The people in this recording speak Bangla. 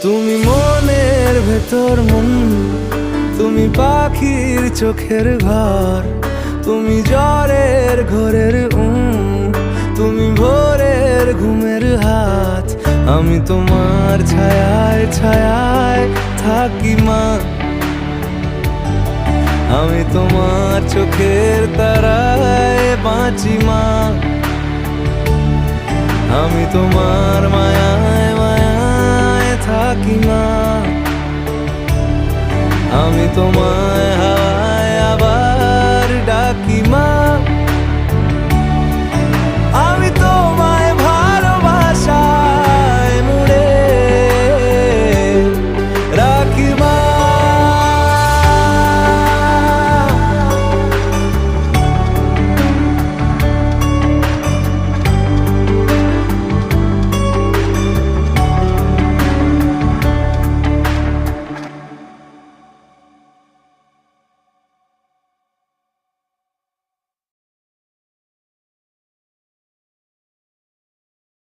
তুমি মনের ভেতর মন, তুমি পাখির চোখের ঘর, তুমি জ্বরের ঘোরের তুমি ভোরের ঘুমের হাত। আমি তোমার ছায়ায় ছায়ায় থাকি মা, আমি তোমার চোখের তারায় বাঁচি মা, আমি তোমার মায়ায় মায়ায় থাকি মা, আমি তোমায়